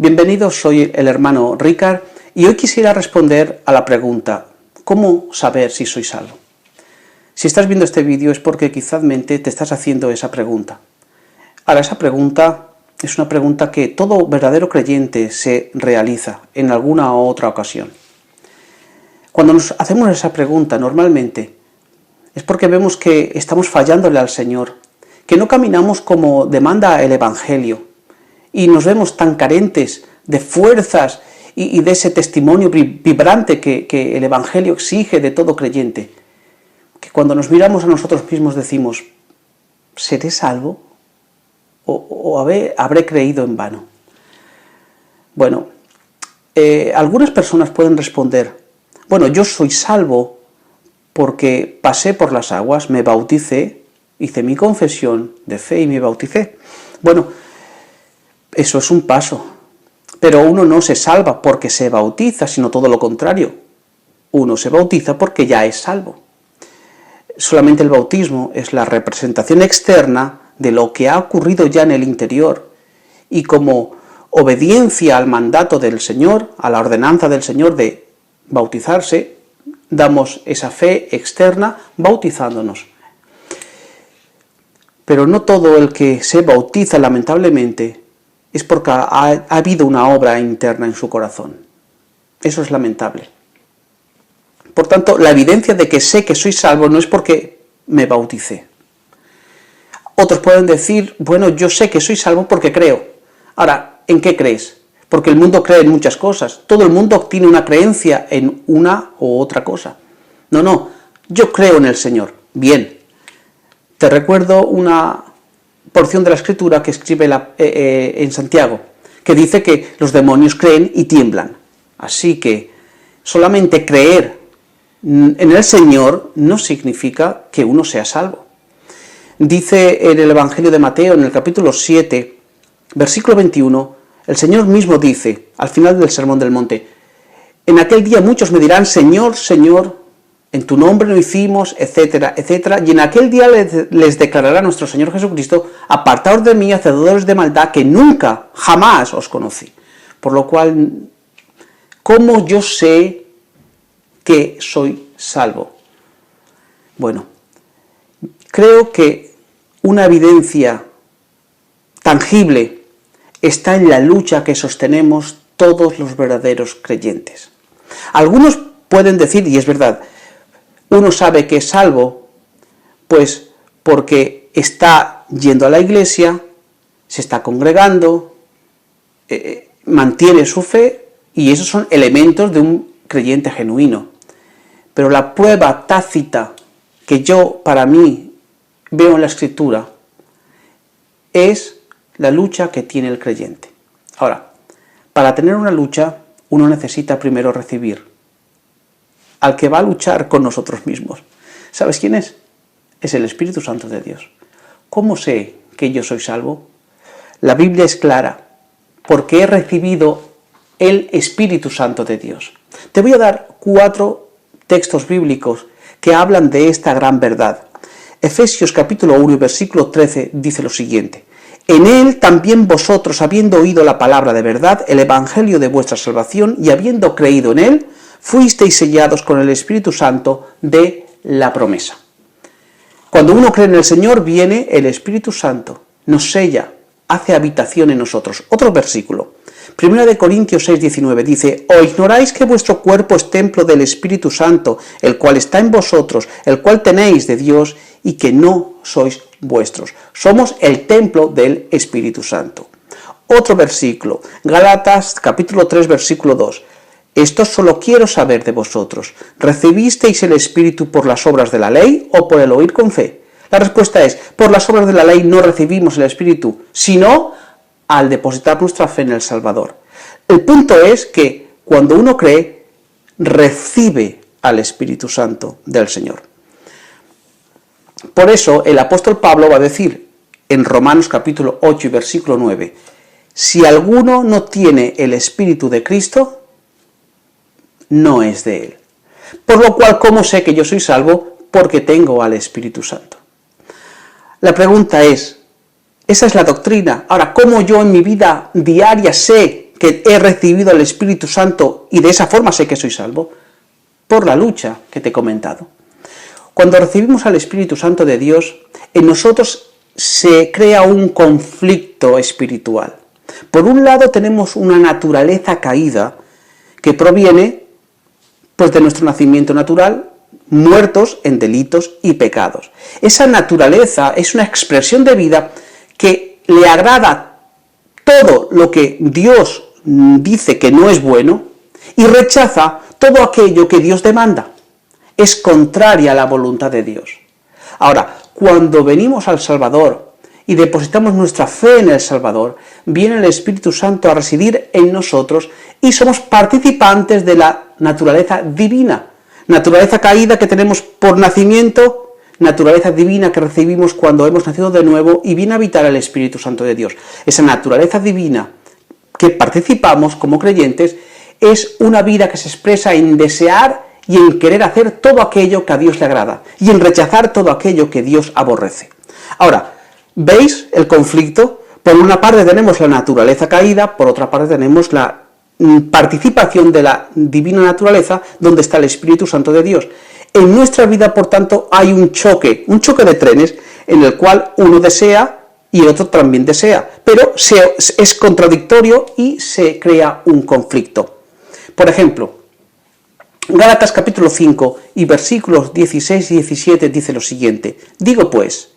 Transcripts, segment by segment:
Bienvenidos, soy el hermano Ricard y hoy quisiera responder a la pregunta ¿cómo saber si soy salvo? Si estás viendo este vídeo es porque quizás te estás haciendo esa pregunta. Ahora, esa pregunta es una pregunta que todo verdadero creyente se realiza en alguna u otra ocasión. Cuando nos hacemos esa pregunta normalmente es porque vemos que estamos fallándole al Señor, que no caminamos como demanda el Evangelio y nos vemos tan carentes de fuerzas y de ese testimonio vibrante que el Evangelio exige de todo creyente, que cuando nos miramos a nosotros mismos decimos, ¿seré salvo? ¿O habré creído en vano? Bueno, algunas personas pueden responder, bueno, yo soy salvo porque pasé por las aguas, me bauticé, hice mi confesión de fe y me bauticé. Bueno, eso es un paso, pero uno no se salva porque se bautiza, sino todo lo contrario. Uno se bautiza porque ya es salvo. Solamente el bautismo es la representación externa de lo que ha ocurrido ya en el interior, y como obediencia al mandato del Señor, a la ordenanza del Señor de bautizarse, damos esa fe externa bautizándonos. Pero no todo el que se bautiza, lamentablemente, es porque ha habido una obra interna en su corazón. Eso es lamentable. Por tanto, la evidencia de que sé que soy salvo no es porque me bauticé. Otros pueden decir, bueno, yo sé que soy salvo porque creo. Ahora, ¿en qué crees? Porque el mundo cree en muchas cosas. Todo el mundo tiene una creencia en una u otra cosa. No, yo creo en el Señor. Bien. Te recuerdo una porción de la Escritura que escribe en Santiago, que dice que los demonios creen y tiemblan. Así que solamente creer en el Señor no significa que uno sea salvo. Dice en el Evangelio de Mateo, en el capítulo 7, versículo 21, el Señor mismo dice, al final del Sermón del Monte, en aquel día muchos me dirán, Señor, Señor, en tu nombre lo hicimos, etcétera, etcétera, y en aquel día les declarará nuestro Señor Jesucristo, apartaos de mí, hacedores de maldad, que nunca, jamás os conocí. Por lo cual, ¿cómo yo sé que soy salvo? Bueno, creo que una evidencia tangible está en la lucha que sostenemos todos los verdaderos creyentes. Algunos pueden decir, y es verdad, uno sabe que es salvo, pues porque está yendo a la iglesia, se está congregando, mantiene su fe, y esos son elementos de un creyente genuino. Pero la prueba tácita que yo, para mí, veo en la Escritura, es la lucha que tiene el creyente. Ahora, para tener una lucha, uno necesita primero recibir al que va a luchar con nosotros mismos. ¿Sabes quién es? Es el Espíritu Santo de Dios. ¿Cómo sé que yo soy salvo? La Biblia es clara, porque he recibido el Espíritu Santo de Dios. Te voy a dar 4 textos bíblicos que hablan de esta gran verdad. Efesios capítulo 1 y versículo 13 dice lo siguiente: en él también vosotros, habiendo oído la palabra de verdad, el evangelio de vuestra salvación, y habiendo creído en él, fuisteis sellados con el Espíritu Santo de la promesa. Cuando uno cree en el Señor, viene el Espíritu Santo, nos sella, hace habitación en nosotros. Otro versículo, 1 Corintios 6:19, dice, ¿o ignoráis que vuestro cuerpo es templo del Espíritu Santo, el cual está en vosotros, el cual tenéis de Dios, y que no sois vuestros? Somos el templo del Espíritu Santo. Otro versículo, Gálatas capítulo 3, versículo 2, esto solo quiero saber de vosotros, ¿recibisteis el Espíritu por las obras de la ley o por el oír con fe? La respuesta es, por las obras de la ley no recibimos el Espíritu, sino al depositar nuestra fe en el Salvador. El punto es que cuando uno cree, recibe al Espíritu Santo del Señor. Por eso el apóstol Pablo va a decir en Romanos capítulo 8 y versículo 9, si alguno no tiene el Espíritu de Cristo, no es de él. Por lo cual, ¿cómo sé que yo soy salvo? Porque tengo al Espíritu Santo. La pregunta es, esa es la doctrina. Ahora, ¿cómo yo en mi vida diaria sé que he recibido al Espíritu Santo y de esa forma sé que soy salvo? Por la lucha que te he comentado. Cuando recibimos al Espíritu Santo de Dios, en nosotros se crea un conflicto espiritual. Por un lado tenemos una naturaleza caída que proviene pues, de nuestro nacimiento natural, muertos en delitos y pecados. Esa naturaleza es una expresión de vida que le agrada todo lo que Dios dice que no es bueno y rechaza todo aquello que Dios demanda. Es contraria a la voluntad de Dios. Ahora, cuando venimos al Salvador y depositamos nuestra fe en el Salvador, viene el Espíritu Santo a residir en nosotros y somos participantes de la naturaleza divina. Naturaleza caída que tenemos por nacimiento, naturaleza divina que recibimos cuando hemos nacido de nuevo y viene a habitar el Espíritu Santo de Dios. Esa naturaleza divina que participamos como creyentes es una vida que se expresa en desear y en querer hacer todo aquello que a Dios le agrada y en rechazar todo aquello que Dios aborrece. Ahora, ¿veis el conflicto? Por una parte tenemos la naturaleza caída, por otra parte tenemos la participación de la divina naturaleza donde está el Espíritu Santo de Dios. En nuestra vida, por tanto, hay un choque de trenes en el cual uno desea y el otro también desea, pero es contradictorio y se crea un conflicto. Por ejemplo, Gálatas capítulo 5 y versículos 16 y 17 dice lo siguiente: digo pues,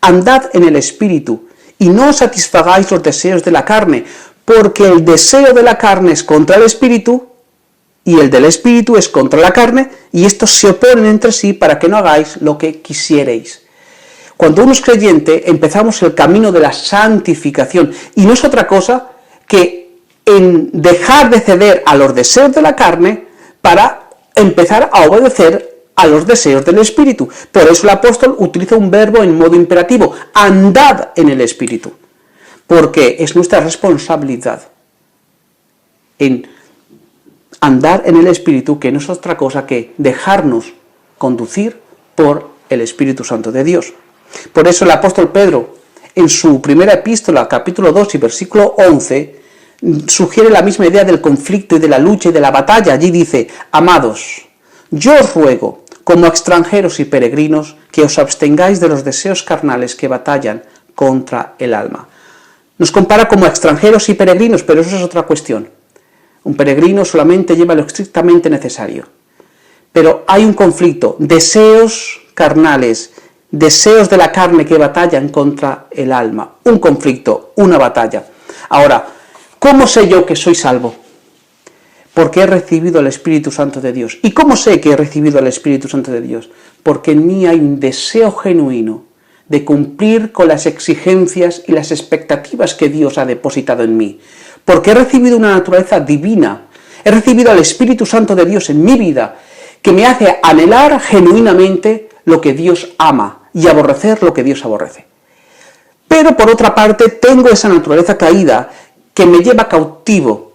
andad en el Espíritu y no satisfagáis los deseos de la carne, porque el deseo de la carne es contra el Espíritu y el del Espíritu es contra la carne, y estos se oponen entre sí para que no hagáis lo que quisierais. Cuando uno es creyente, empezamos el camino de la santificación, y no es otra cosa que en dejar de ceder a los deseos de la carne para empezar a obedecer a los deseos del Espíritu. Por eso el apóstol utiliza un verbo en modo imperativo: andad en el Espíritu, porque es nuestra responsabilidad en andar en el Espíritu, que no es otra cosa que dejarnos conducir por el Espíritu Santo de Dios. Por eso el apóstol Pedro, en su primera epístola, capítulo 2 y versículo 11, sugiere la misma idea del conflicto y de la lucha y de la batalla. Allí dice: amados, yo os ruego, como extranjeros y peregrinos, que os abstengáis de los deseos carnales que batallan contra el alma. Nos compara como extranjeros y peregrinos, pero eso es otra cuestión. Un peregrino solamente lleva lo estrictamente necesario. Pero hay un conflicto, deseos carnales, deseos de la carne que batallan contra el alma. Un conflicto, una batalla. Ahora, ¿cómo sé yo que soy salvo? Porque he recibido el Espíritu Santo de Dios. ¿Y cómo sé que he recibido el Espíritu Santo de Dios? Porque en mí hay un deseo genuino de cumplir con las exigencias y las expectativas que Dios ha depositado en mí. Porque he recibido una naturaleza divina, he recibido al Espíritu Santo de Dios en mi vida, que me hace anhelar genuinamente lo que Dios ama y aborrecer lo que Dios aborrece. Pero por otra parte tengo esa naturaleza caída que me lleva cautivo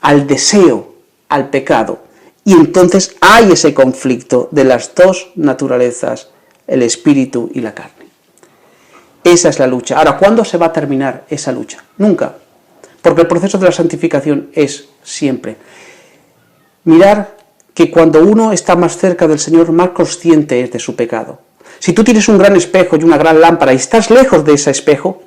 al deseo, al pecado, y entonces hay ese conflicto de las dos naturalezas, el espíritu y la carne. Esa es la lucha. Ahora, ¿cuándo se va a terminar esa lucha? Nunca. Porque el proceso de la santificación es siempre. Mirar que cuando uno está más cerca del Señor, más consciente es de su pecado. Si tú tienes un gran espejo y una gran lámpara y estás lejos de ese espejo,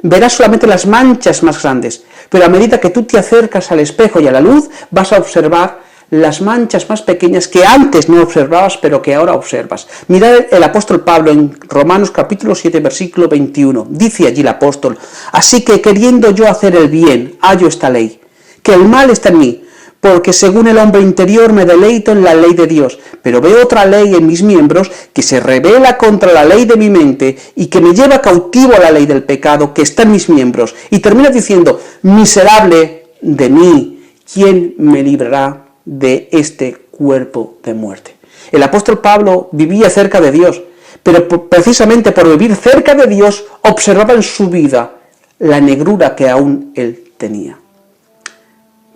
verás solamente las manchas más grandes. Pero a medida que tú te acercas al espejo y a la luz, vas a observar las manchas más pequeñas que antes no observabas, pero que ahora observas. Mirad el apóstol Pablo en Romanos capítulo 7, versículo 21. Dice allí el apóstol: así que queriendo yo hacer el bien, hallo esta ley, que el mal está en mí, porque según el hombre interior me deleito en la ley de Dios, pero veo otra ley en mis miembros que se rebela contra la ley de mi mente y que me lleva cautivo a la ley del pecado que está en mis miembros. Y termina diciendo: miserable de mí, ¿quién me librará de este cuerpo de muerte? El apóstol Pablo vivía cerca de Dios, pero precisamente por vivir cerca de Dios observaba en su vida la negrura que aún él tenía.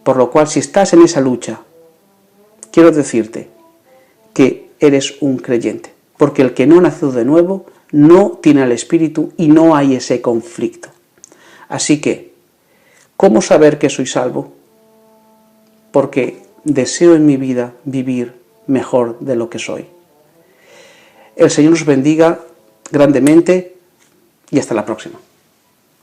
Por lo cual, si estás en esa lucha, quiero decirte que eres un creyente, porque el que no ha nacido de nuevo no tiene el Espíritu y no hay ese conflicto. Así que, ¿Cómo saber que soy salvo? Porque deseo en mi vida vivir mejor de lo que soy. El Señor os bendiga grandemente y hasta la próxima.